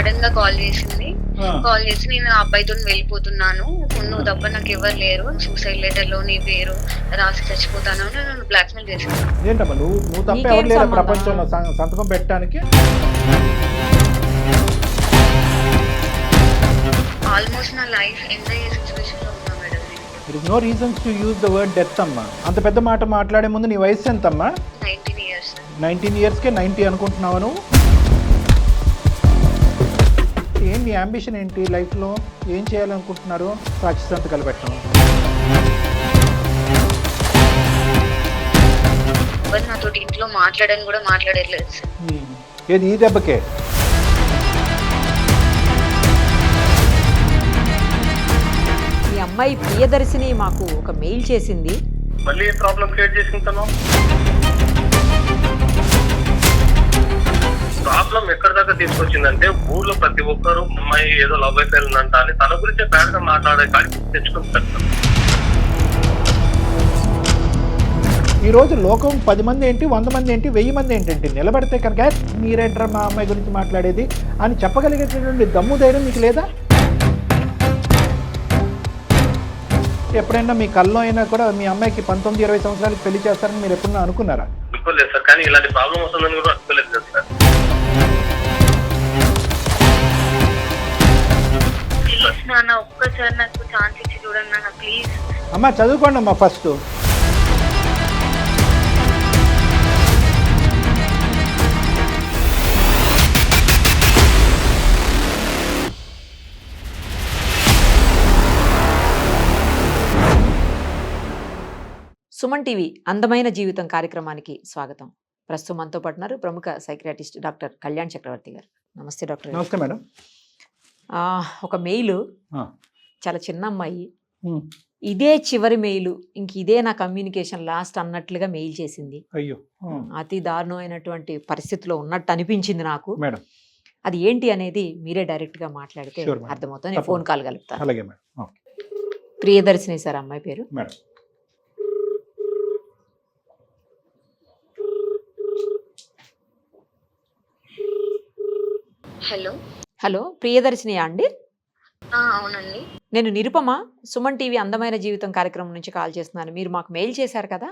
Sudden గా call చేసింది. ఆ, కాల్ చేసి నేను ఆ అబ్బాయితో వెళ్ళిపోతున్నాను, నువ్వు తప్ప నాకు ఎవరు లేరు, సూసైడ్ లెటర్ లో నీ పేరు రాసి చచ్చిపోతాను అని నన్ను బ్లాక్ మెయిల్ చేసింది. ఏంటమ్మా నువ్వు తప్ప నీకేం ఎవరు లేరా సంబంధం? ప్రపంచంలో సంతకం పెట్టడానికి? ఆల్మోస్ట్ నా లైఫ్ ఎండ్ అయ్యే సిచ్యువేషన్ లో ఉన్నా మేడం నేను. It is no reasons to use the word death అమ్మా. అంత పెద్ద మాట మాట్లాడే ముందు నీ వయసు ఎంతమ్మా? 19 years. 19 yearsకే 90 అనుకుంటున్నావా నువ్వు? ఏం నీ అంబిషన్ ఏంటి లైఫ్లో? ఏం చేయాలనుకుంటున్నారు? సాక్షి సంతకాలు పెట్టడం. ఎవరు నాతోటి ఇంట్లో మాట్లాడని కూడా మాట్లాడలేదు సార్. ఏది ఈ దెబ్బకే? మీ అమ్మాయి ప్రియదర్శిని మాకు ఒక మెయిల్ చేసింది. మళ్ళీ ప్రాబ్లం క్రియేట్ చేసుకుంటాను. ప్రాబ్లం ఎక్కడి దాకా తీసుకొచ్చిందంటే ఊర్లో ప్రతి ఒక్కరు అమ్మాయి ఏదో లవ్ అఫేర్ ఉందంట అని తన గురించే బ్యాడ్ గా మాట్లాడే కాడికి తెచ్చుకుంటారు. ఈ రోజు లోకం 10 మంది ఏంటి, 100 మంది ఏంటి, 1000 మంది ఏంటంటే నిలబడితే కనుక మీరేంటారా మా అమ్మాయి గురించి మాట్లాడేది అని చెప్పగలిగేటటువంటి దమ్ము ధైర్యం మీకు లేదా? ఎప్పుడైనా మీ కల్లో అయినా కూడా మీ అమ్మాయికి 19-20 సంవత్సరాలకు పెళ్లి చేస్తారని మీరు ఎప్పుడన్నా అనుకున్నారా? అనుకోలేదు సార్, కానీ ఇలాంటి ప్రాబ్లం వస్తుందని కూడా అనుకోలేదు కదా సార్. ప్లీజ్ నాన్న, ఒక్కసారి నాకు ఛాన్స్ ఇచ్చి చూడండి నాన్న, ప్లీజ్. అమ్మ చదువుకోండి అమ్మా ఫస్ట్. సుమన్ టీవీ అందమైన జీవితం కార్యక్రమానికి స్వాగతం. ప్రస్తుతం మనతో పాటు ఉన్నారు ప్రముఖ సైకియాట్రిస్ట్ డాక్టర్ కళ్యాణ్ చక్రవర్తి గారు. నమస్తే డాక్టర్ గారు. నమస్తే మేడం. ఒక మెయిల్, ఆ. చాలా చిన్న అమ్మాయి, ఉమ్. ఇదే చివరి మెయిల్, ఇంక ఇదే నా కమ్యూనికేషన్ లాస్ట్ అన్నట్లుగా మెయిల్ చేసింది. అయ్యో. అతి దారుణమైనటువంటి పరిస్థితిలో ఉన్నట్టు అనిపించింది నాకు. మేడం అది ఏంటి అనేది మీరే డైరెక్ట్ గా మాట్లాడితే Sure, madam. అర్థమవుతుంది. నేను ఫోన్ కాల్ కలుపుతాను. అలాగే మేడం. ఓకే ప్రియదర్శిని సార్ అమ్మాయి పేరు. మేడం. హలో. హలో, ప్రియదర్శిని అండి? అవునండి. నేను నిరుపమ, సుమన్ టీవీ అందమైన జీవితం కార్యక్రమం నుంచి కాల్ చేస్తున్నాను. మీరు మాకు మెయిల్ చేశారు కదా,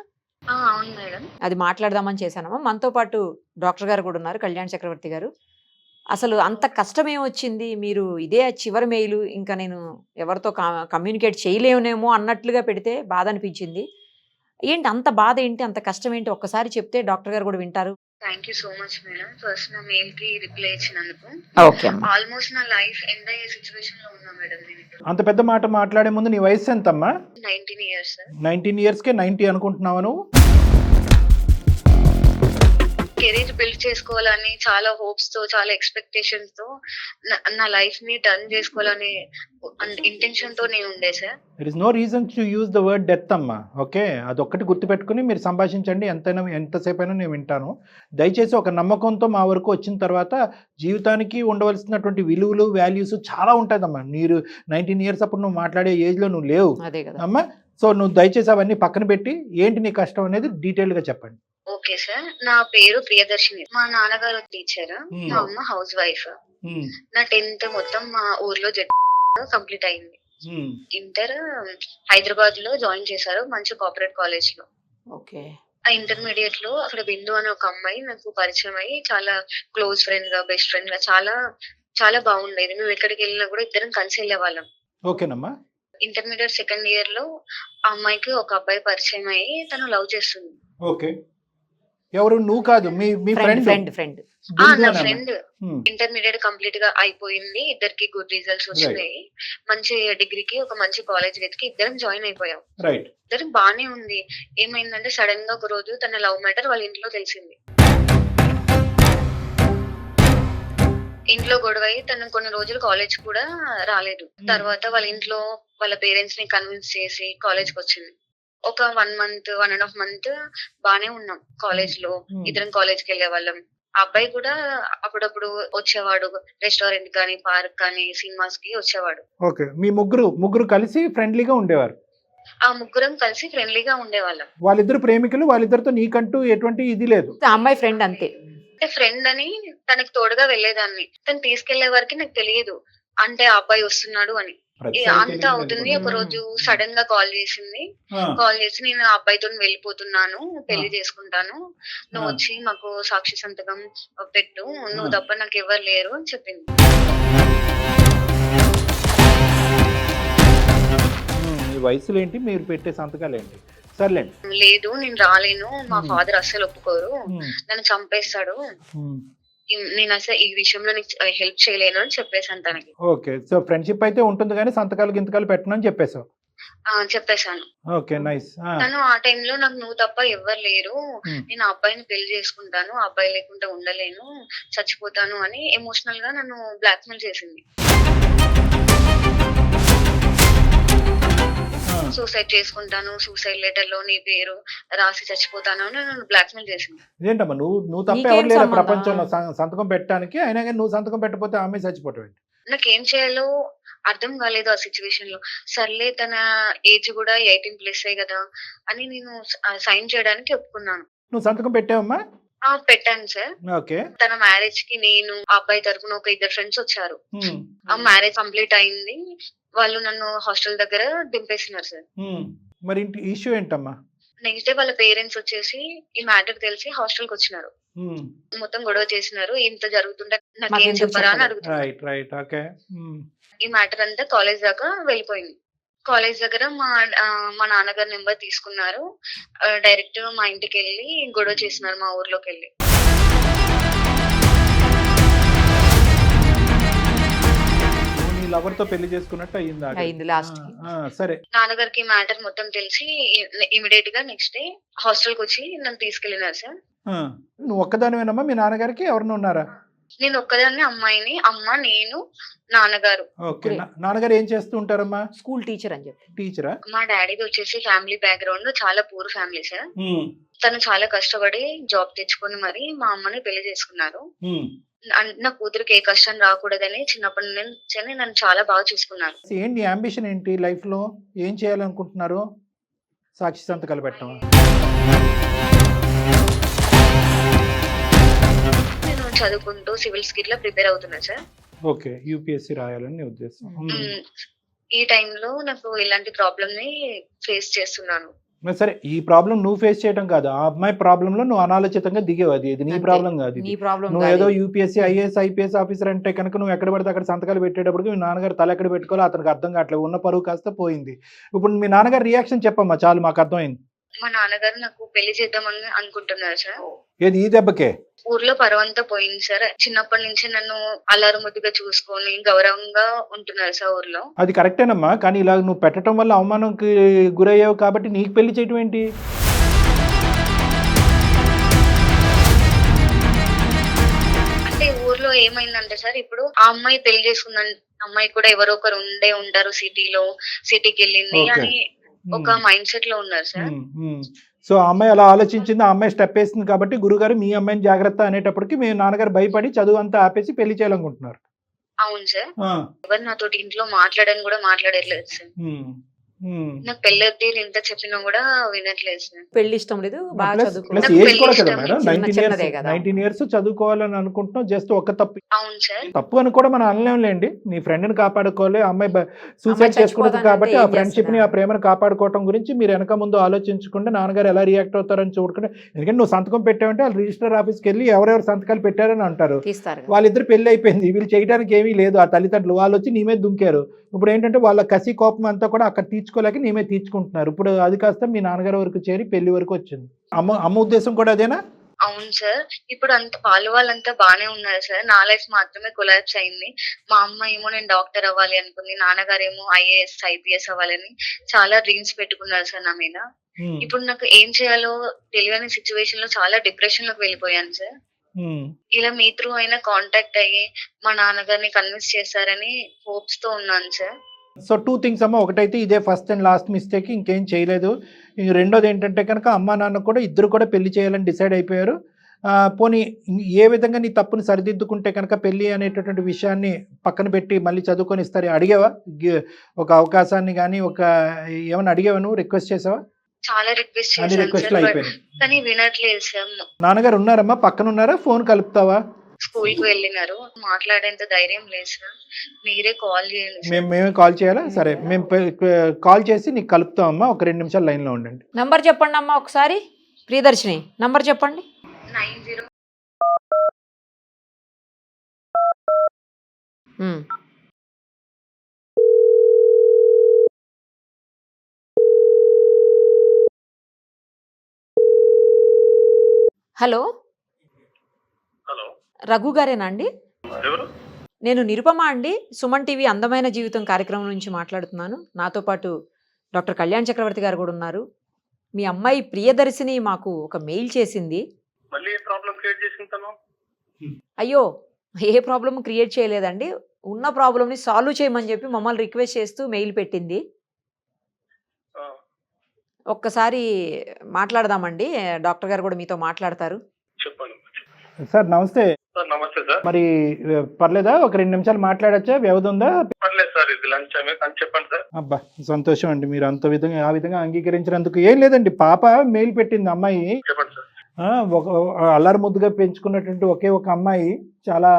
అవును మేడం. అది మాట్లాడదామని చేశానమ్మా. మనతో పాటు డాక్టర్ గారు కూడా ఉన్నారు, కళ్యాణ్ చక్రవర్తి గారు. అసలు అంత కష్టమే వచ్చింది, మీరు ఇదే చివరి మెయిల్, ఇంకా నేను ఎవరితో కమ్యూనికేట్ చేయలేనేమో అన్నట్లుగా పెడితే బాధ అనిపించింది. ఏంటి అంత బాధ ఏంటి, అంత కష్టం ఏంటి, ఒక్కసారి చెప్తే డాక్టర్ గారు కూడా వింటారు. Thank you so much madam, first నా మెయిల్ కి రిప్లై ఇచ్చినందుకు. ఓకే అమ్మా. ఆల్మోస్ట్ నా లైఫ్ ఎండ్ అయ్యే సిచ్యువేషన్ లో ఉన్నా మేడం నేను ఇప్పుడు. అంత పెద్ద మాట మాట్లాడే ముందు నీ వయసు ఎంతమ్మా? 19 years. 19 ఇయర్స్కే 90 అనుకుంటున్నావా నువ్వు? కెరీర్ బిల్డ్ చేసుకోవాలని చాలా హోప్స్ తో, చాలా ఎక్స్పెక్టేషన్స్ తో నా లైఫ్ ని టర్న్ చేసుకోవాలని ఇంటెన్షన్ తో నేను ఉండే sir. It is no reason to use the word death అమ్మా. ఓకే, అదొక్కటి గుర్తుపెట్టుకుని మీరు సంభాషించండి. ఎంతసేపు అయినా నేను వింటాను. దయచేసి ఒక నమ్మకంతో మా వరకు వచ్చిన తర్వాత జీవితానికి ఉండవలసినటువంటి విలువలు, వాల్యూస్ చాలా ఉంటుందమ్మా. మీరు 19 ఇయర్స్ అప్పుడు నువ్వు మాట్లాడే ఏజ్లో నువ్వు లేవు అదే కదా అమ్మా. సో నువ్వు దయచేసి అవన్నీ పక్కన పెట్టి ఏంటి నీ కష్టం అనేది డీటెయిల్గా చెప్పండి. ఓకే సార్, నా పేరు ప్రియదర్శిని. మా నాన్నగారు టీచర్, మా అమ్మ హౌస్ వైఫ్. నా 10th మొత్తం మా ఊర్లో కంప్లీట్ అయింది. ఇంటర్ హైదరాబాద్ లో జాయిన్ చేశారు, మంచి కార్పొరేట్ కాలేజ్ లో. ఓకే. ఆ ఇంటర్మీడియట్ లో అక్కడ బిందు అనే ఒక అమ్మాయి నాకు పరిచయం అయ్యి చాలా క్లోజ్ ఫ్రెండ్ గా, బెస్ట్ ఫ్రెండ్ గా చాలా చాలా బాగుండేది. మేము ఎక్కడికి వెళ్ళినా కూడా ఇద్దరం కలిసి వెళ్ళే వాళ్ళం. ఓకేనమ్మా. ఇంటర్మీడియట్ 2nd year లో ఆ అమ్మాయికి ఒక అబ్బాయి పరిచయం అయ్యి తను లవ్ చేస్తుంది. ఓకే, ఎవరు? నువ్వు కాదు, మీ ఫ్రెండ్? ఫ్రెండ్. నా ఫ్రెండ్. ఇంటర్మీడియట్ కంప్లీట్ గా అయిపోయింది, ఇద్దరికి గుడ్ రిజల్ట్స్ వచ్చినాయి. మంచి డిగ్రీకి ఒక మంచి కాలేజ్ వెతికి ఇద్దరం జాయిన్ అయిపోయాం. రైట్. ఇద్దరం బానే ఉంది. ఏమైందంటే సడన్ గా ఒక రోజు తన లవ్ మ్యాటర్ వాళ్ళ ఇంట్లో తెలిసింది. ఇంట్లో గొడవ అయ్యి తను కొన్ని రోజులు కాలేజ్ కూడా రాలేదు. తర్వాత వాళ్ళ ఇంట్లో వాళ్ళ పేరెంట్స్ ని కన్విన్స్ చేసి కాలేజ్ కి వచ్చింది. ఒక 1 month, 1.5 months బానే ఉన్నాం కాలేజ్ లో. ఇద్దరం కాలేజ్ కి వెళ్ళే వాళ్ళం. ఆ అబ్బాయి కూడా అప్పుడప్పుడు వచ్చేవాడు, రెస్టారెంట్ కానీ, పార్క్ కానీ, సినిమాస్ కి వచ్చేవాడు. ఓకే, మీ ముగ్గురు కలిసి ఫ్రెండ్లీగా ఉండేవారు? ఆ ముగ్గురం కలిసి ఫ్రెండ్లీగా ఉండేవాళ్ళం. వాళ్ళిద్దరు ప్రేమికులు, వాళ్ళిద్దరితో నీకంటూ ఎటువంటి ఇది లేదు? ఆ అమ్మాయి ఫ్రెండ్ అంతే. అంటే ఫ్రెండ్ అని తనకి తోడుగా వెళ్ళేదాన్ని. తను తీసుకెళ్లే వరకు నాకు తెలియదు అంటే ఆ అబ్బాయి వస్తున్నాడు అని. అంతా అవుతుంది. ఒక రోజు సడన్ గా కాల్ చేసింది. కాల్ చేసి నేను ఆ అబ్బాయితో వెళ్ళిపోతున్నాను, పెళ్లి చేసుకుంటాను, నువ్వు వచ్చి మాకు సాక్షి సంతకం పెట్టు, నువ్వు తప్ప నాకు ఎవరు లేరు అని చెప్పింది. ఈ వయసులో ఏంటి మీరు పెట్టే సంతకాలు ఏంటి? సర్లేండి. లేదు నేను రాలేను, మా ఫాదర్ అస్సలు ఒప్పుకోరు, నన్ను చంపేస్తాడు, నేను అసలు ఈ విషయంలో నీకు హెల్ప్ చేయలేను అని చెప్పేసాను తనకి. ఓకే. సో ఫ్రెండ్షిప్ అయితే ఉంటుంది కానీ సంతకాలు గింతకాలు పెట్టను అని చెప్పేసావు. చెప్పేశాను. Okay, nice. తను ఆ టైంలో నాకు నువ్వు తప్ప ఎవ్వరు లేరు, నేను ఆ అబ్బాయిని పెళ్లి చేసుకుంటాను, ఆ అబ్బాయి లేకుండా ఉండలేను, చచ్చిపోతాను అని ఎమోషనల్ గా నన్ను బ్లాక్మెయిల్ చేసింది. సూసైడ్ చేసుకుంటాను, సూసైడ్ లెటర్ లో నీ పేరు రాసి చచ్చిపోతాను అని నన్ను బ్లాక్మెయిల్ చేసింది. ఏంటమ్మా నువ్వు తప్ప ఎవరు లేరు ప్రపంచంలో సంతకం పెట్టడానికి, అయినా కానీ నువ్వు సంతకం పెట్టకపోతే ఆమె చచ్చిపోవటం ఏంటి? నాకేం చేయాలో అర్థం కాలేదు ఆ సిచ్యువేషన్ లో. సర్లే తన ఏజ్ కూడా 18+ కదా అని నేను సైన్ చేయడానికి ఒప్పుకున్నాను. నువ్వు సంతకం పెట్టావమ్మా? పెట్టాను సార్. ఓకే. తన మ్యారేజ్ కి నేను ఆ అబ్బాయి తరపున ఒక 2 ఫ్రెండ్స్ వచ్చారు. ఆ మ్యారేజ్ కంప్లీట్ అయింది, వాళ్ళు నన్ను హాస్టల్ దగ్గర దింపేసినారు సార్. మరి ఇష్యూ ఏంటమ్మా? నెక్స్ట్ డే వాళ్ళ పేరెంట్స్ వచ్చేసి ఈ మ్యాటర్ తెలిసి హాస్టల్ కి వచ్చినారు. మొత్తం గొడవ చేసినారు, ఇంత జరుగుతుంటే నాకేం చెప్పరా అని అడుగుతున్నారు. ఈ మ్యాటర్ అంతా కాలేజ్ దాకా వెళ్ళిపోయింది. కాలేజ్ దగ్గర మా నాన్నగారి నెంబర్ తీసుకున్నారు, డైరెక్ట్ మా ఇంటికి వెళ్ళి గొడవ చేసినారు మా ఊర్లోకి వెళ్ళి. లవర్ తో పెళ్లి చేసుకున్నట్టు అయింది లాస్ట్. సరే. నాన్నగారికి మ్యాటర్ మొత్తం తెలిసి ఇమిడియట్ గా నెక్స్ట్ డే హాస్టల్ కి వచ్చి నన్ను తీసుకెళ్లినారు సార్. నువ్వు ఒక్కదానివేనమ్మా? మీ నాన్నగారికి ఎవరిని ఉన్నారా? నేను ఒక్కదాన్ని, అమ్మాయిని, అమ్మ, నేను, నాన్నగారు. ఓకే. నాన్నగారు ఏం చేస్తూ ఉంటారమ్మా? స్కూల్ టీచర్ అని చెప్పి. టీచరా? మా డాడీది వచ్చేసి ఫ్యామిలీ బ్యాక్గ్రౌండ్ చాలా పూర్ ఫ్యామిలీ సార్. తను చాలా కష్టపడి జాబ్ తెచ్చుకొని మరి మా అమ్మని పెళ్లి చేసుకున్నారు. నా కూతురికి ఏ కష్టం రాకూడదని చిన్నప్పటి నుంచి నన్ను చాలా బాగా చూసుకున్నారు. ఏంటి అంబిషన్ ఏంటి లైఫ్ లో? ఏం చేయాలనుకుంటున్నారు? సాక్షి సంతకాలు పెట్టడం? నేను చదువుకుంటూ సివిల్స్ కి ఇట్లా ప్రిపేర్ అవుతున్నా సార్. ఓకే. యూపీఎస్సీ రాయాలని ఉద్దేశం. ఈ టైంలో నాకు ఇలాంటి ప్రాబ్లమ్ ని ఫేస్ చేస్తున్నాను. సరే, ఈ ప్రాబ్లం నువ్వు ఫేస్ చేయడం కాదు, ఆ అమ్మాయి ప్రాబ్లం లో నువ్వు అనాలోచితంగా దిగేవు. ఇది నీ ప్రాబ్లం కాదు. నువ్వు ఏదో యూపీఎస్సీ ఐఏఎస్ ఐపీఎస్ ఆఫీసర్ అంటే కనుక నువ్వు ఎక్కడ పడితే అక్కడ సంతకాలు పెట్టేటప్పుడు మీ నాన్నగారు తల ఎక్కడ పెట్టుకోవాలో అతనికి అర్థం కావట్లేదు, ఉన్న పరువు కాస్త పోయింది. ఇప్పుడు మీ నాన్నగారు రియాక్షన్ చెప్పమ్మా, చాలు మాకు అర్థమైంది. మా నాన్నగారు నాకు పెళ్లి చేద్దామని అనుకుంటున్నారు సార్. ఏది ఈ దెబ్బకే? ఊర్లో పరువంతా పోయింది సార్. చిన్నప్పటి నుంచి నన్ను అల్లారు ముద్దుగా చూసుకొని గౌరవంగా ఉంటున్నారు సార్ ఊర్లో. అది కరెక్టేనమ్మా, కానీ ఇలా నువ్వు పెట్టడం వల్ల అవమానంకి గురయ్యావు కాబట్టి నీకు పెళ్లి చేయటం ఏంటి? అంటే ఊర్లో ఏమైందంటే సార్, ఇప్పుడు ఆ అమ్మాయి పెళ్లి చేసుకుందని అమ్మాయి కూడా ఎవరో ఒకరు ఉంటారు సిటీకి వెళ్ళింది అని ఒక మైండ్ సెట్ లో ఉన్నారు సార్. సో ఆ అమ్మాయి అలా ఆలోచించింది, ఆ అమ్మాయి స్టెప్ వేసింది కాబట్టి గురుగారు మీ అమ్మాయిని జాగ్రత్త అనేటప్పటికి మీ నాన్నగారు భయపడి చదువు అంతా ఆపేసి పెళ్లి చేయాలనుకుంటున్నారు. అవును సార్. ఎవరు నాతోటి ఇంట్లో మాట్లాడని కూడా మాట్లాడట్లేదు సార్. నాకు పెళ్లి వద్దు ఎంత చెప్పినా కూడా వినట్లేదు సార్. పెళ్లి ఇష్టం లేదు, బాగా చదువుకోవాలి. 19 years చదువుకోవాలని అనుకుంటున్నావు, జస్ట్ ఒక తప్పు. అవును సార్. తప్పు అని కూడా మనం అనలేండి. నీ ఫ్రెండ్ ని కాపాడుకోవాలి, అమ్మాయి సూసైడ్ చేసుకుంటుంది కాబట్టి ఆ ఫ్రెండ్షిప్ ని ఆ ప్రేమను కాపాడుకోవడం గురించి మీరు వెనక ముందు ఆలోచించకుండా నాన్నగారు ఎలా రియాక్ట్ అవుతారని చూడకుండా, ఎందుకంటే నువ్వు సంతకం పెట్టావంటే వాళ్ళు రిజిస్టర్ ఆఫీస్కి వెళ్ళి ఎవరెవరు సంతకాలు పెట్టారని అంటారు. వాళ్ళిద్దరు పెళ్లి అయిపోయింది, వీళ్ళు చేయడానికి ఏమీ లేదు. ఆ తల్లిదండ్రులు వాళ్ళు వచ్చి నీ మీద దుంకారు. ఇప్పుడు ఏంటంటే వాళ్ళ కసి కోపం అంతా కూడా అక్కడ తీర్చుకోలేక నీ మీద తీర్చుకుంటున్నారు. ఇప్పుడు అది కాస్త మీ నాన్నగారి వరకు చేరి పెళ్లి వరకు వచ్చింది. అమ్మ ఉద్దేశం కూడా అదేనా? అవును సార్. ఇప్పుడు వాళ్ళంతా బానే ఉన్నారు సార్, నా లైఫ్ మాత్రమే కొలాప్స్ అయింది. మా అమ్మ ఏమో నేను డాక్టర్ అవ్వాలి అనుకుంది, నాన్నగారేమో ఐఏఎస్ ఐపీఎస్ అవ్వాలని చాలా డ్రీమ్స్ పెట్టుకున్నారు సార్ నా మీద. ఇప్పుడు నాకు ఏం చేయాలో తెలియని సిచ్యువేషన్ లో చాలా డిప్రెషన్ లోకి వెళ్ళిపోయాను సార్. ఇలా మీ త్రూ అయినా కాంటాక్ట్ అయ్యి మా నాన్నగారిని కన్విన్స్ చేస్తారని హోప్స్ తో ఉన్నాను సార్. సో 2 things అమ్మ. ఒకటైతే ఇదే ఫస్ట్ అండ్ లాస్ట్ మిస్టేక్, ఇంకేం చేయలేదు. రెండోది ఏంటంటే కనుక అమ్మ నాన్న కూడా ఇద్దరు కూడా పెళ్లి చేయాలని డిసైడ్ అయిపోయారు. పోనీ ఏ విధంగా నీ తప్పుని సరిదిద్దుకుంటే కనుక పెళ్లి అనేటటువంటి విషయాన్ని పక్కన పెట్టి మళ్ళీ చదువుకొని ఇస్తారు. అడిగావా ఒక అవకాశాన్ని కానీ ఏమైనా అడిగావా? నువ్వు రిక్వెస్ట్ చేసావా? చాలా రిక్వెస్ట్ అన్ని చేశాను రిక్వెస్ట్లు సార్, అయిపోయినాయి. కానీ వినట్లేదు సార్. నాన్నగారు ఉన్నారమ్మా, పక్కన ఉన్నారా? ఫోన్ కలుపుతావా? స్కూల్ కి వెళ్ళినారు, మాట్లాడేంత ధైర్యం లేదు సార్. మీరే కాల్ చేయండి సార్. మేమే కాల్ చేయాలా? సరే, మేము కాల్ చేసి నీకు కలుపుతామమ్మా. ఒక 2 నిమిషాలు లైన్లో ఉండండి. నంబర్ చెప్పండి అమ్మా ఒకసారి. ప్రియదర్శిని నంబర్ చెప్పండి. 90. హలో, హలో, రఘు గారేనా అండి? ఎవరు? నేను నిరుపమ అండి, సుమన్ టీవీ అందమైన జీవితం కార్యక్రమం నుంచి మాట్లాడుతున్నాను. నాతో పాటు డాక్టర్ కళ్యాణ్ చక్రవర్తి గారు కూడా ఉన్నారు. మీ అమ్మాయి ప్రియదర్శిని మాకు ఒక మెయిల్ చేసింది. మళ్ళీ ప్రాబ్లం క్రియేట్ చేసిన తను. అయ్యో, ఏ ప్రాబ్లం క్రియేట్ చేయలేదండి, ఉన్న ప్రాబ్లమ్ని సాల్వ్ చేయమని చెప్పి మమ్మల్ని రిక్వెస్ట్ చేస్తూ మెయిల్ పెట్టింది. ఒక్కసారి మాట్లాడదామండి, డాక్టర్ గారు కూడా మీతో మాట్లాడతారు. చెప్పండి సార్ నమస్తే. సార్. నమస్తే సార్. మరి పర్లేదా? ఒక 2 నిమిషాలు మాట్లాడచ్చా? వ్యవధి ఉందా? పర్లేదు సార్, ఇది లంచ్ టైమే కానీ చెప్పండి సార్. అబ్బా, సంతోషం అండి మీరు ఆ విధంగా అంగీకరించినందుకు. ఏం లేదండి, పాప మెయిల్ పెట్టింది. అమ్మాయి చెప్పండి సార్. ఒక అల్లరి ముద్దుగా పెంచుకున్నటువంటి ఒకే ఒక అమ్మాయి, చాలా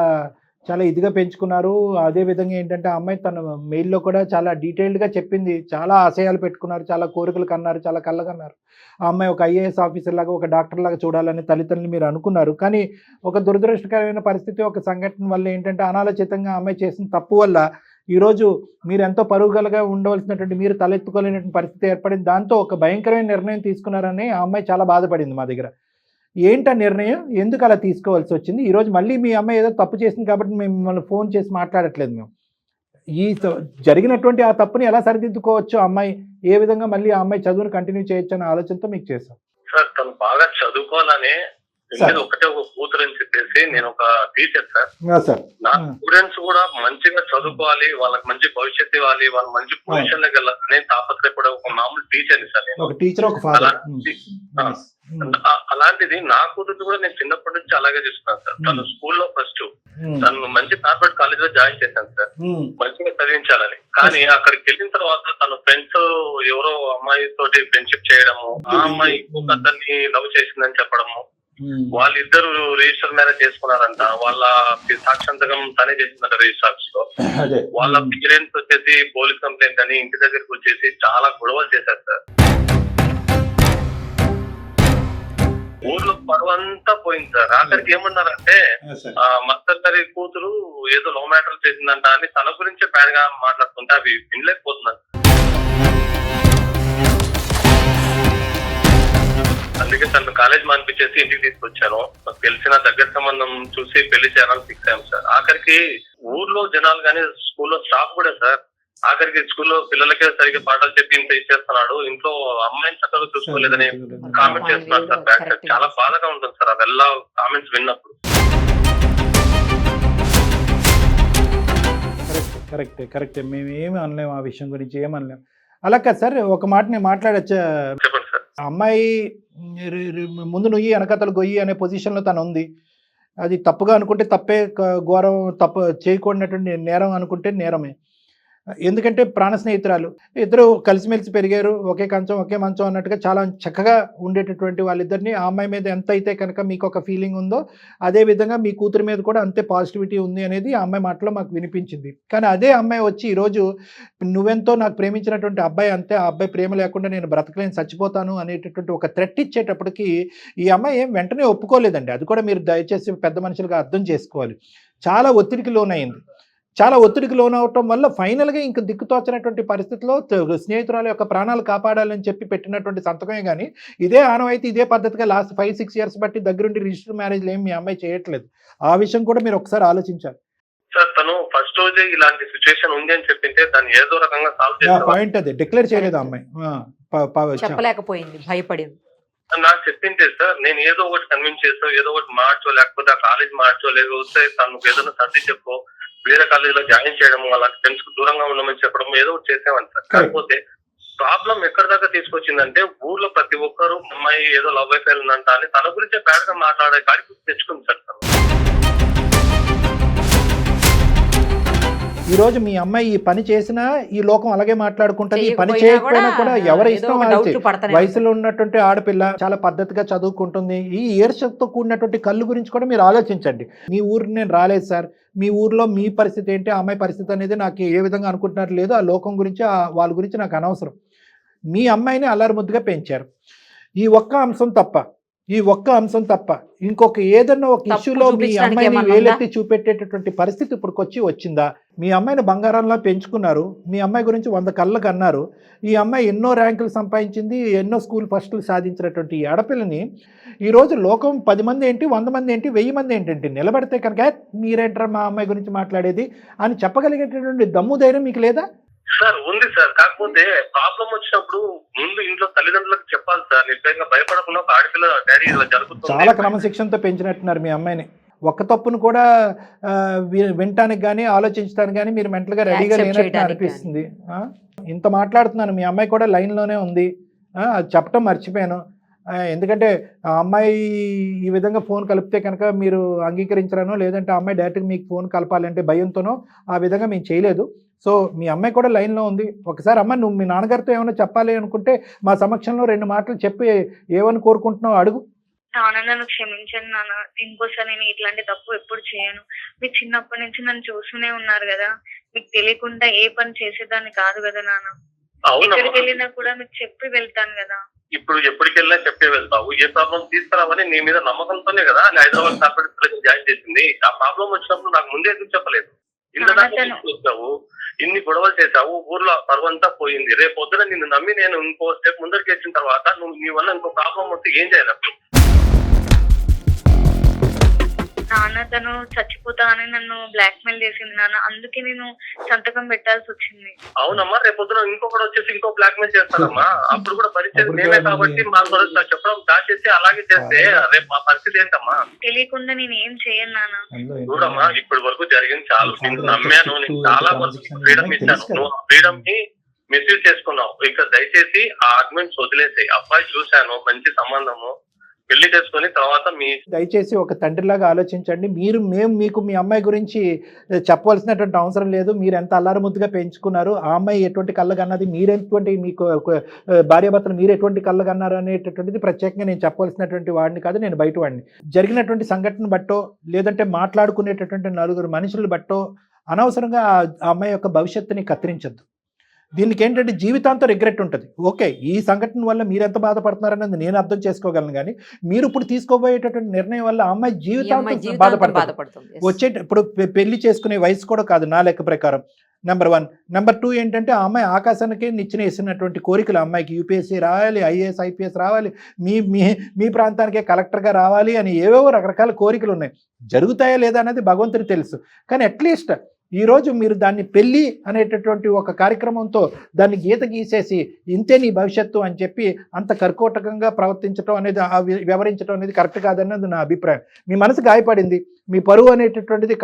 చాలా ఇదిగా పెంచుకున్నారు. అదే విధంగా ఏంటంటే ఆ అమ్మాయి తన మెయిల్లో కూడా చాలా డీటెయిల్డ్గా చెప్పింది. చాలా ఆశయాలు పెట్టుకున్నారు, చాలా కోరికలు కన్నారు, చాలా కళ్ళకన్నారు. ఆ అమ్మాయి ఒక ఐఏఎస్ ఆఫీసర్ లాగా, ఒక డాక్టర్ లాగా చూడాలని తల్లిదండ్రులు మీరు అనుకున్నారు. కానీ ఒక దురదృష్టకరమైన పరిస్థితి, ఒక సంఘటన వల్ల ఏంటంటే అనాలోచితంగా ఆ అమ్మాయి చేసిన తప్పు వల్ల ఈరోజు మీరు ఎంతో పరుగులుగా ఉండవలసినటువంటి మీరు తలెత్తుకోలేనటువంటి పరిస్థితి ఏర్పడింది. దాంతో ఒక భయంకరమైన నిర్ణయం తీసుకున్నారని ఆ అమ్మాయి చాలా బాధపడింది మా దగ్గర. ఏంటా నిర్ణయం? ఎందుకు అలా తీసుకోవాల్సి వచ్చింది? ఈరోజు మళ్ళీ మీ అమ్మాయి ఏదో తప్పు చేసింది కాబట్టి మేము మిమ్మల్ని ఫోన్ చేసి మాట్లాడట్లేదు. మేము ఈ జరిగినటువంటి ఆ తప్పుని ఎలా సరిదిద్దుకోవచ్చు, అమ్మాయి ఏ విధంగా మళ్ళీ ఆ అమ్మాయి చదువును కంటిన్యూ చేయొచ్చు అనే ఆలోచనతో మీకు చేశాం సార్. తను బాగా చదువుకోవాలని, ఒకటే ఒక కూతురు అని చెప్పేసి నేను ఒక టీచర్ సార్. నా స్టూడెంట్స్ కూడా మంచిగా చదువుకోవాలి, వాళ్ళకి మంచి భవిష్యత్తు ఇవ్వాలి, వాళ్ళ మంచి పొజిషన్ లోకి వెళ్ళాలని తాపత్రయపడే ఒక మామూలు టీచర్ని సార్ నేను. ఒక టీచర్, ఒక ఫాదర్. అలాంటిది నా కూతురు కూడా నేను చిన్నప్పటి నుంచి అలాగే చూస్తున్నాను సార్. తను స్కూల్లో ఫస్ట్, తను మంచి కార్పొరేట్ కాలేజ్ లో జాయిన్ చేశాను సార్, మంచిగా చదివించాలని. కానీ అక్కడికి వెళ్ళిన తర్వాత తన ఫ్రెండ్స్ ఎవరో అమ్మాయి తోటి ఫ్రెండ్షిప్ చేయడము, ఆ అమ్మాయి ఇంకొక అతన్ని లవ్ చేసిందని చెప్పడము, వాళ్ళిద్దరు రిజిస్టర్ మ్యారేజ్ చేసుకున్నారంట. వాళ్ళ సాక్షాంతకం తనే చేసిందంట రిజిస్టర్ ఆఫీస్ లో. వాళ్ళ పేరెంట్స్ వచ్చేసి పోలీస్ కంప్లైంట్ అని ఇంటి దగ్గరికి వచ్చేసి చాలా గొడవలు చేశారు సార్. ఊర్లో పరువంతా పోయింది సార్. ఆఖరికి ఏమన్నారంటే మస్తర్ గారి కూతురు ఏదో లవ్ మ్యాటర్ చేసిందంట అని తన గురించే బ్యాడ్ గా మాట్లాడుతుంటే అవి వినలేకపోతున్నాను. అందుకే తను కాలేజ్ మానిపించేసి ఇంటికి తీసుకొచ్చాను. నాకు తెలిసిన దగ్గర సంబంధం చూసి పెళ్లి చేయాలని ఫిక్స్ అయ్యాం సార్. ఆఖరికి ఊర్లో జనాలు కానీ స్కూల్లో స్టాఫ్ కూడా సార్, ఆఖరికి స్కూల్లో పిల్లలకే సరిగ్గా పాఠాలు చెప్పి ఇంత ఇచ్చేస్తున్నాడు, ఇంట్లో అమ్మాయిని చక్కగా చూసుకోలేదని కామెంట్ చేస్తున్నారు సార్. బ్యాక్ సైడ్ చాలా బాధగా ఉంటుంది సార్ అವೆಲ್ಲ కామెంట్స్ విన్నప్పుడు. కరెక్టే. మేము ఏమి అనలేము, ఆ విషయం గురించి ఏమనలేము. అలా కాదు సార్, ఒక మాట నేను మాట్లాడచ్చా? చెప్పండి సార్. అమ్మాయి ముందు నుయ్యి వెనకతలు గొయ్యి అనే పొజిషన్లో తను ఉంది. అది తప్పుగా అనుకుంటే తప్పే, ఘోరం తప్పు చేయకూడనటువంటి నేరం అనుకుంటే నేరమే. ఎందుకంటే ప్రాణ స్నేహితురాలు, ఇద్దరు కలిసిమెలిసి పెరిగారు, ఒకే కంచం ఒకే మంచం అన్నట్టుగా చాలా చక్కగా ఉండేటటువంటి వాళ్ళిద్దరిని ఆ అమ్మాయి మీద ఎంత అయితే కనుక మీకు ఒక ఫీలింగ్ ఉందో అదే విధంగా మీ కూతురు మీద కూడా అంతే పాజిటివిటీ ఉంది అనేది ఆ అమ్మాయి మాటలో మాకు వినిపించింది. కానీ అదే అమ్మాయి వచ్చి ఈరోజు నువ్వెంతో నాకు ప్రేమించినటువంటి అబ్బాయి అంతే, ఆ అబ్బాయి ప్రేమ లేకుండా నేను బ్రతకలేని చచ్చిపోతాను అనేటటువంటి ఒక థ్రెట్ ఇచ్చేటప్పటికి ఈ అమ్మాయి ఏం వెంటనే ఒప్పుకోలేదండి. అది కూడా మీరు దయచేసి పెద్ద మనుషులుగా అర్థం చేసుకోవాలి. చాలా ఒత్తిడికి లోనైంది. చాలా ఒత్తిడికి లోనవటం వల్ల ఫైనల్గా ఇంక దిక్కుతోచనటువంటి పరిస్థితిలో స్నేహితురాల యొక్క ప్రాణాలు కాపాడాలని చెప్పి పెట్టినటువంటి సంతకమే. కానీ ఇదే ఆనవాయితీ ఇదే పద్ధతిగా లాస్ట్ 5-6 ఇయర్స్ బట్టి దగ్గరుండి రిజిస్టర్ మ్యారేజ్లు ఏమి మీ అమ్మాయి చేయట్లేదు. ఆ విషయం కూడా మీరు ఒకసారి ఆలోచించాలి సార్. తను ఫస్ట్ రోజే ఇలాంటి సిచ్యువేషన్ ఉంది అని చెప్పింటే దాన్ని ఏదో రకంగా సాల్వ్ చేయాలి. పాయింట్ అదే డిక్లేర్ చేయలేదు అమ్మాయి, చెప్పలేకపోయింది, భయపడింది. నాకు చెప్పింటే సార్ నేను ఏదో ఒకటి కన్విన్స్ చేస్తా, ఏదో ఒకటి మార్చో, లేకపోతే ఆ కాలేజ్ మార్చో, లేకపోతే తనకు ఏదైనా సర్ది చెప్పో, వేరే కాలేజీలో జాయిన్ చేయడము, అలాంటి ఫ్రెండ్స్ కు దూరంగా ఉండమని చెప్పడం, ఏదో ఒకటి చేసేవాడిని సార్. కాకపోతే ప్రాబ్లం ఎక్కడి దాకా తీసుకొచ్చిందంటే ఊర్లో ప్రతి ఒక్కరు అమ్మాయి ఏదో లవ్ అయిపోయి ఉందంట అని తన గురించే బ్యాడ్ గా మాట్లాడే కాడికి తెచ్చుకుంది సార్. ఈ రోజు మీ అమ్మాయి ఈ పని చేసినా ఈ లోకం అలాగే మాట్లాడుకుంటది, ఈ పని చేయకపోయినా చేయకపోయినా కూడా ఎవరి ఏదో ఇష్టం ఒక వాళ్ళది. డౌట్లు పడతానే వయసులో ఉన్నటువంటి ఆడపిల్ల చాలా పద్ధతిగా చదువుకుంటుంది. ఈ ఈర్ష్యతో కూడినటువంటి కళ్ళు గురించి కూడా మీరు ఆలోచించండి. మీ ఊరికి నేను రాలేదు సార్, మీ ఊర్లో మీ పరిస్థితి ఏంటి, ఆ అమ్మాయి పరిస్థితి అనేది నాకు ఏ విధంగా అనుకుంటున్నారు లేదు, ఆ లోకం గురించి వాళ్ళ గురించి నాకు అనవసరం. మీ అమ్మాయిని అల్లరి ముద్దుగా పెంచారు. ఈ ఒక్క అంశం తప్ప ఇంకొక ఏదన్నా ఒక తప్పు ఇష్యూలో మీ చూపించడానికి అమ్మాయిని ఏమన్నా వేలెత్తి చూపెట్టేటటువంటి పరిస్థితి ఇప్పటికొచ్చి వచ్చిందా? మీ అమ్మాయిని బంగారంలా పెంచుకున్నారు, మీ అమ్మాయి గురించి 100 కళ్ళకు అన్నారు. ఈ అమ్మాయి ఎన్నో ర్యాంకులు సంపాదించింది, ఎన్నో స్కూల్ ఫస్టులు సాధించినటువంటి ఈ ఆడపిల్లని ఈరోజు లోకం 10 మంది ఏంటి, 100 మంది ఏంటి, 1000 మంది ఏంటంటే నిలబడితే కనుక మీరేంటారా మా అమ్మాయి గురించి మాట్లాడేది అని చెప్పగలిగేటటువంటి దమ్ము ధైర్యం మీకు లేదా? సార్ ఉంది సార్, కాకపోతే ప్రాబ్లం వచ్చినప్పుడు ముందు ఇంట్లో తల్లిదండ్రులకు చెప్పాలి సార్. నిర్భయంగా భయపడకుండా ఒక ఆడపిల్ల డాడీ ఇలా జరుగుతుంది. చాలా క్రమశిక్షణతో పెంచినట్టున్నారు మీ అమ్మాయిని. ఒక్క తప్పును కూడా వినటానికి కానీ ఆలోచించడానికి కానీ మీరు మెంటల్గా రెడీగా Accept లేనట్టు చేయడానికి అనిపిస్తుంది. ఇంత మాట్లాడుతున్నాను, మీ అమ్మాయి కూడా లైన్లోనే ఉంది. అది చెప్పటం మర్చిపోయాను. ఎందుకంటే ఆ అమ్మాయి ఈ విధంగా ఫోన్ కలిపితే కనుక మీరు అంగీకరించరానో, లేదంటే ఆ అమ్మాయి డైరెక్ట్గా మీకు ఫోన్ కలపాలంటే భయంతోనో ఆ విధంగా మేము చేయలేదు. సో మీ అమ్మాయి కూడా లైన్లో ఉంది. ఒకసారి అమ్మ నువ్వు మీ నాన్నగారితో ఏమైనా చెప్పాలి అనుకుంటే మా సమక్షంలో 2 మాటలు చెప్పి ఏమని కోరుకుంటున్నావు అడుగు. నాన్న నన్ను క్షమించండి నాన్న, ఇంకోసారి నేను ఇట్లాంటి తప్పు ఎప్పుడు చేయను. మీరు చిన్నప్పటి నుంచి నన్ను చూస్తూనే ఉన్నారు కదా, మీకు తెలియకుండా ఏ పని చేసేదాన్ని కాదు కదా నాన్న. ఎక్కడికి వెళ్ళినా కూడా మీకు చెప్పి వెళ్తాను కదా. ఇప్పుడు ఎప్పటికి వెళ్ళినా చెప్పే వెళ్తావు. ఏ ప్రాబ్లం తీసుకురావని నీ మీద నమ్మకంతోనే కదా హైదరాబాద్ కార్పొరేట్ జాయిన్ చేసింది. ఆ ప్రాబ్లం వచ్చినప్పుడు నాకు ముందే ఎందుకు చెప్పలేదు? ఇంత వచ్చావు, ఇన్ని గొడవలు చేశావు, ఊర్లో పరువంతా పోయింది. రేపు పొద్దున నిన్ను నమ్మి నేను ఇంకో స్టెప్ ముందరికి వచ్చిన తర్వాత నువ్వు నీ వల్ల ఇంకో ప్రాబ్లం వస్తే ఏం చేయాలి? నాన్న తను చచ్చిపోతా అని నన్ను బ్లాక్ మెయిల్ చేసింది నాన్న, అందుకే నేను సంతకం పెట్టాల్సి వచ్చింది. అవునమ్మా, రేపు పొద్దున ఇంకొకటి వచ్చేసి ఇంకో బ్లాక్ మెయిల్ చేస్తానమ్మా. అప్పుడు కూడా పరిస్థితి నేనే కాబట్టి మా చెప్పడం దాచేసి అలాగే చేస్తే రేపు మా పరిస్థితి ఏంటమ్మా? తెలియకుండా నేను ఏం చేయను నాన్న. చూడమ్మా, ఇప్పటి వరకు జరిగింది చాలు. నేను నమ్మాను, నీకు చాలా వరకు ఫ్రీడమ్ ఇచ్చాను. నువ్వు ఆ ఫ్రీడమ్ ని మిస్యూజ్ చేసుకున్నావు. ఇక దయచేసి ఆ ఆర్గ్యుమెంట్స్ వదిలేసాయి. అబ్బాయి చూశాను, మంచి సంబంధము, పెళ్లి చేసుకుని తర్వాత దయచేసి ఒక తండ్రిలాగా ఆలోచించండి. మేము మీకు మీ అమ్మాయి గురించి చెప్పవలసినటువంటి అవసరం లేదు. మీరు ఎంత అల్లారముద్దుగా పెంచుకున్నారు, ఆ అమ్మాయి ఎటువంటి కళ్ళగన్నది, మీరెటువంటి మీకు భార్యాభర్తలు మీరు ఎటువంటి కళ్ళగన్నారు అనేటటువంటిది ప్రత్యేకంగా నేను చెప్పవలసినటువంటి వాడిని కాదు, నేను బయట వాడిని. జరిగినటువంటి సంఘటన బట్టో లేదంటే మాట్లాడుకునేటటువంటి 4 మనుషులు బట్టో అనవసరంగా ఆ అమ్మాయి యొక్క భవిష్యత్తుని కత్తిరించద్దు. దీనికి ఏంటంటే జీవితాంతం రిగ్రెట్ ఉంటుంది. ఓకే, ఈ సంఘటన వల్ల మీరు ఎంత బాధపడుతున్నారనేది నేను అర్థం చేసుకోగలను, కానీ మీరు ఇప్పుడు తీసుకోబోయేటటువంటి నిర్ణయం వల్ల ఆ అమ్మాయి జీవితాంతం బాధపడుతుంది. ఇప్పుడు పెళ్లి చేసుకునే వయసు కూడా కాదు నా లెక్క ప్రకారం. నెంబర్ 1. నెంబర్ 2 ఏంటంటే ఆ అమ్మాయి ఆకాశానికి నిచ్చెన వేసినటువంటి కోరికలు. ఆ అమ్మాయికి యూపీఎస్సీ రావాలి, ఐఏఎస్ ఐపీఎస్ రావాలి, మీ ప్రాంతానికే కలెక్టర్గా రావాలి అని ఏవేవో రకరకాల కోరికలు ఉన్నాయి. జరుగుతాయా లేదా అనేది భగవంతుడికి తెలుసు. కానీ అట్లీస్ట్ ఈరోజు మీరు దాన్ని పెళ్ళి అనేటటువంటి ఒక కార్యక్రమంతో దాన్ని గీత గీసేసి ఇంతే నీ భవిష్యత్తు అని చెప్పి అంత కర్కోటకంగా ప్రవర్తించడం అనేది, వ్యవహరించడం అనేది కరెక్ట్ కాదన్నది నా అభిప్రాయం. మీ మనసు గాయపడింది, మీ పరువు అనేటటువంటిది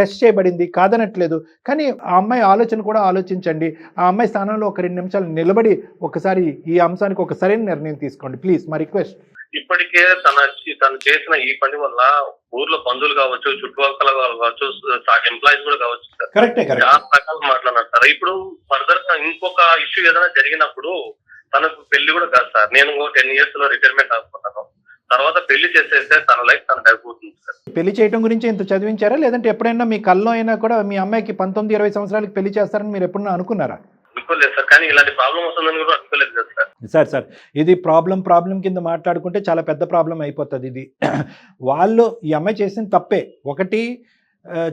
టెస్ట్ చేయబడింది, కాదనట్లేదు. కానీ ఆ అమ్మాయి ఆలోచన కూడా ఆలోచించండి. ఆ అమ్మాయి స్థానంలో ఒక 2 నిమిషాలు నిలబడి ఒకసారి ఈ అంశానికి ఒక సరైన నిర్ణయం తీసుకోండి ప్లీజ్, మా రిక్వెస్ట్. ఇప్పటికే తను చేసిన ఈ పని వల్ల ఊర్లో బంధువులు కావచ్చు, చుట్టుపక్కల కావచ్చు, ఎంప్లాయీస్ కూడా కావచ్చు, చాలా రకాలు మాట్లాడినారు సార్. ఇప్పుడు ఫర్దర్ గా ఇంకొక ఇష్యూ ఏదైనా జరిగినప్పుడు తనకు పెళ్లి కూడా కాదు సార్. నేను 10 years లో రిటైర్మెంట్ అనుకుంటాను. తర్వాత పెళ్లి చేసేస్తే తన లైఫ్ తనకు అయిపోతుంది సార్. పెళ్లి చేయడం గురించి ఇంత చదివించారా, లేదంటే ఎప్పుడైనా మీ కల్లో అయినా కూడా మీ అమ్మాయికి 19-20 సంవత్సరాలకి పెళ్లి చేస్తారని మీరు ఎప్పుడన్నా అనుకున్నారా? అనుకోలేదు సార్, కానీ ఇలాంటి ప్రాబ్లం వస్తుందని కూడా అనుకోలేదు కదా సార్. సార్ ఇది ప్రాబ్లం కింద మాట్లాడుకుంటే చాలా పెద్ద ప్రాబ్లం అయిపోతుంది. ఇది వాళ్ళు ఈ అమ్మాయి చేసిన తప్పే. ఒకటి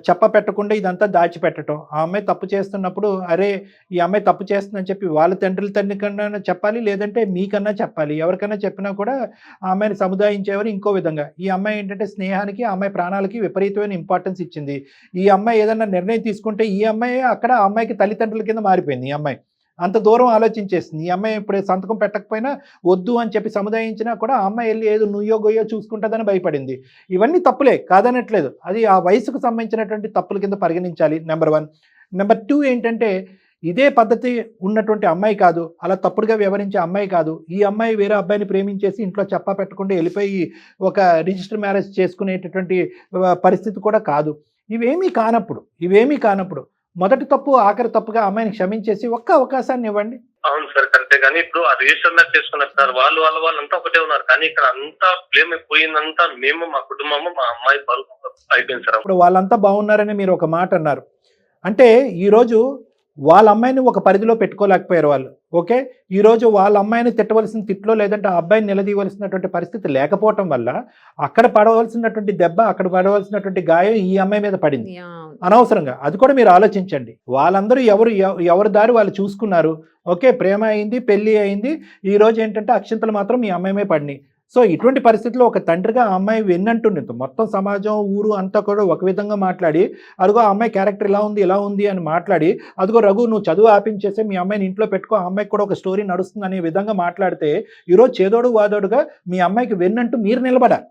చెప్ప పెట్టకుండా ఇదంతా దాచిపెట్టడం. ఆ అమ్మాయి తప్పు చేస్తున్నప్పుడు అరే ఈ అమ్మాయి తప్పు చేస్తుందని చెప్పి వాళ్ళ తండ్రి కన్నా చెప్పాలి, లేదంటే మీకన్నా చెప్పాలి. ఎవరికైనా చెప్పినా కూడా ఆ అమ్మాయిని సముదాయించేవారు ఇంకో విధంగా. ఈ అమ్మాయి ఏంటంటే స్నేహానికి, ఆ అమ్మాయి ప్రాణాలకి విపరీతమైన ఇంపార్టెన్స్ ఇచ్చింది. ఈ అమ్మాయి ఏదన్నా నిర్ణయం తీసుకుంటే ఈ అమ్మాయి అక్కడ ఆ అమ్మాయికి తల్లిదండ్రుల కింద మారిపోయింది. ఈ అమ్మాయి అంత దూరం ఆలోచించేసింది. ఈ అమ్మాయి ఇప్పుడు సంతకం పెట్టకపోయినా వద్దు అని చెప్పి సముదాయించినా కూడా ఆ అమ్మాయి వెళ్ళి ఏదో నుయ్యో గొయ్యో చూసుకుంటుందని భయపడింది. ఇవన్నీ తప్పులే, కాదనట్లేదు. అది ఆ వయసుకు సంబంధించినటువంటి తప్పుల కింద పరిగణించాలి. నెంబర్ 1. నెంబర్ 2 ఏంటంటే ఇదే పద్ధతి ఉన్నటువంటి అమ్మాయి కాదు, అలా తప్పుడుగా వ్యవహరించే అమ్మాయి కాదు. ఈ అమ్మాయి వేరే అబ్బాయిని ప్రేమించేసి ఇంట్లో చెప్పా పెట్టకుండా వెళ్ళిపోయి ఒక రిజిస్టర్ మ్యారేజ్ చేసుకునేటటువంటి పరిస్థితి కూడా కాదు. ఇవేమీ కానప్పుడు మొదటి తప్పు ఆఖరి తప్పుగా అమ్మాయిని క్షమించేసి ఒక్క అవకాశాన్ని ఇవ్వండి. అవును సార్ కరెక్టే, కానీ ఇప్పుడు ఆ రిజిస్టర్ మ్యాచ్ చేసుకున్నారు సార్, వాళ్ళంతా ఒకటే ఉన్నారు, కానీ ఇక్కడ అంతా బ్లేమ్ పోయిందంతా మేము, మా కుటుంబము, మా అమ్మాయి పరువు అయిపోయింది సార్. ఇప్పుడు వాళ్ళంతా బాగున్నారని మీరు ఒక మాట అన్నారు. అంటే ఈరోజు వాళ్ళ అమ్మాయిని ఒక పరిధిలో పెట్టుకోలేకపోయారు వాళ్ళు. ఓకే, ఈరోజు వాళ్ళ అమ్మాయిని తిట్టవలసిన తిట్లో లేదంటే ఆ అబ్బాయిని నిలదీయవలసినటువంటి పరిస్థితి లేకపోవటం వల్ల అక్కడ పడవలసినటువంటి దెబ్బ, అక్కడ పడవలసినటువంటి గాయం ఈ అమ్మాయి మీద పడింది అనవసరంగా. అది కూడా మీరు ఆలోచించండి. వాళ్ళందరూ ఎవరి దారి వాళ్ళు చూసుకున్నారు. ఓకే, ప్రేమ అయింది, పెళ్లి అయింది. ఈ రోజు ఏంటంటే అక్షింతలు మాత్రం మీ అమ్మాయి పడినాయి. సో ఇటువంటి పరిస్థితుల్లో ఒక తండ్రిగా ఆ అమ్మాయి వెన్నంటుంది. మొత్తం సమాజం, ఊరు అంతా కూడా ఒక విధంగా మాట్లాడి, అదిగో ఆ అమ్మాయి క్యారెక్టర్ ఇలా ఉంది అని మాట్లాడి, అదిగో రఘు నువ్వు చదువు ఆపించేసి మీ అమ్మాయిని ఇంట్లో పెట్టుకో, ఆ అమ్మాయికి కూడా ఒక స్టోరీ నడుస్తుంది అనే విధంగా మాట్లాడితే ఈరోజు చేదోడు వాదోడుగా మీ అమ్మాయికి వెన్నంటూ మీరు నిలబడాలి.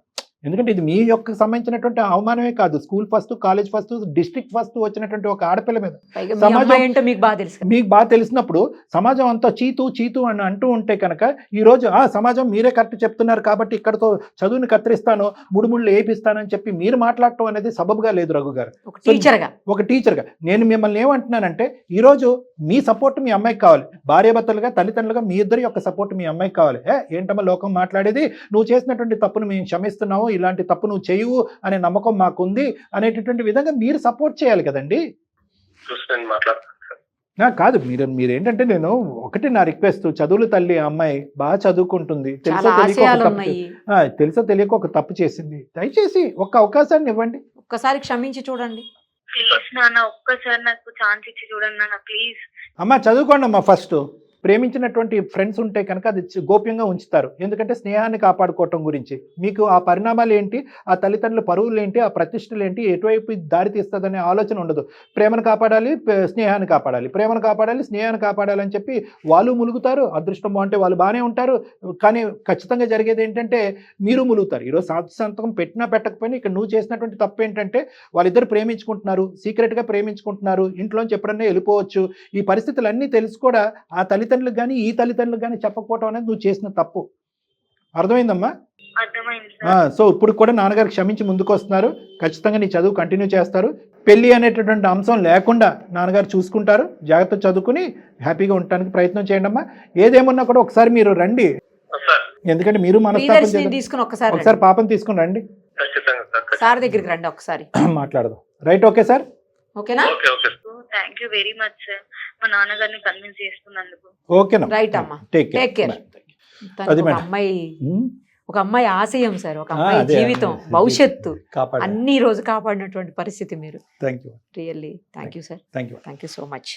ఎందుకంటే ఇది మీ యొక్క సంబంధించినటువంటి అవమానమే కాదు, school first, college first, district first వచ్చినటువంటి ఒక ఆడపిల్ల మీద సమాజం మీకు బాగా తెలిసినప్పుడు సమాజం అంతా చీతు అని అంటూ ఉంటే కనుక ఈరోజు సమాజం మీరే కరెక్ట్ చెప్తున్నారు కాబట్టి ఇక్కడతో చదువుని కత్తిరిస్తాను, ముడుముళ్ళు వేపిస్తానని చెప్పి మీరు మాట్లాడటం అనేది సబబుగా లేదు రఘు గారు. ఒక టీచర్గా నేను మిమ్మల్ని ఏమంటున్నానంటే ఈరోజు మీ సపోర్ట్ మీ అమ్మాయికి కావాలి. భార్యాభర్తలుగా, తల్లిదండ్రులుగా మీ ఇద్దరి యొక్క సపోర్ట్ మీ అమ్మాయికి కావాలి. ఏంటమ్మా లోకం మాట్లాడేది, నువ్వు చేసినటువంటి తప్పును మేము క్షమిస్తున్నావు, ఇలాంటి తప్పు నువ్వు చేయవు అనే నమ్మకం మాకుంది అనేటటువంటి విధంగా మీరు సపోర్ట్ చేయాలి కదండి. కాదు మీరేంటంటే నేను ఒకటి నా రిక్వెస్ట్, చదువులు తల్లి అమ్మాయి బాగా చదువుకుంటుంది, తెలుసో తెలియక ఒక తప్పు చేసింది, దయచేసి ఒక్క అవకాశాన్ని ఇవ్వండి, ఒక్కసారి క్షమించి చూడండి. ప్లీజ్ నాన్న, ఒక్కసారి నాకు ఛాన్స్ ఇచ్చి చూడండి నాన్న ప్లీజ్. అమ్మా చదువుకోండి అమ్మా. ఫస్ట్ ప్రేమించినటువంటి ఫ్రెండ్స్ ఉంటే కనుక అది గోప్యంగా ఉంచుతారు. ఎందుకంటే స్నేహాన్ని కాపాడుకోవటం గురించి మీకు ఆ పరిణామాలు ఏంటి, ఆ తల్లిదండ్రుల పరువులు ఏంటి, ఆ ప్రతిష్టలు ఏంటి, ఎటువైపు దారి తీస్తుందనే ఆలోచన ఉండదు. ప్రేమను కాపాడాలి, స్నేహాన్ని కాపాడాలి, ప్రేమను కాపాడాలి, స్నేహాన్ని కాపాడాలి అని చెప్పి వాళ్ళు ములుగుతారు. అదృష్టం బాగుంటే వాళ్ళు బాగానే ఉంటారు. కానీ ఖచ్చితంగా జరిగేది ఏంటంటే మీరు ములుగుతారు. ఈరోజు సంతకం పెట్టినా పెట్టకపోయినా ఇక్కడ నువ్వు చేసినటువంటి తప్పు ఏంటంటే వాళ్ళిద్దరు ప్రేమించుకుంటున్నారు, సీక్రెట్గా ప్రేమించుకుంటున్నారు, ఇంట్లోంచి ఎప్పుడన్నా వెళ్ళిపోవచ్చు. ఈ పరిస్థితులన్నీ తెలుసు కూడా ఆ తల్లిదండ్రులకు కానీ ఈ తల్లిదండ్రులకు కానీ చెప్పకపోవడం అనేది నువ్వు చేసిన తప్పు. అర్థమైందమ్మా? సో ఇప్పుడు కూడా నాన్నగారు క్షమించి ముందుకు వస్తున్నారు. ఖచ్చితంగా నీ చదువు కంటిన్యూ చేస్తారు. పెళ్లి అనేటటువంటి అంశం లేకుండా నాన్నగారు చూసుకుంటారు. జాగ్రత్త చదువుకుని హ్యాపీగా ఉండటానికి ప్రయత్నం చేయండి అమ్మా. ఏదేమన్నా కూడా ఒకసారి మీరు రండి, ఎందుకంటే మీరు మనస్తాపం తీసుకుని ఒకసారి పాపని తీసుకుని రండి, సార్ దగ్గరికి రండి, ఒకసారి మాట్లాడదాం. రైట్? ఓకే సార్, ఓకేనా? Thank you very much sir, మా నాన్నగారిని కన్విన్స్ చేస్తున్నందుకు. ఓకేనా? రైట్ అమ్మా, టేక్ కేర్. ఒక అమ్మాయి ఆశయం సార్, ఒక అమ్మాయి జీవితం, భవిష్యత్తు అన్ని రోజు కాపాడినటువంటి పరిస్థితి మీరు. Thank you, really thank you sir, thank you so much.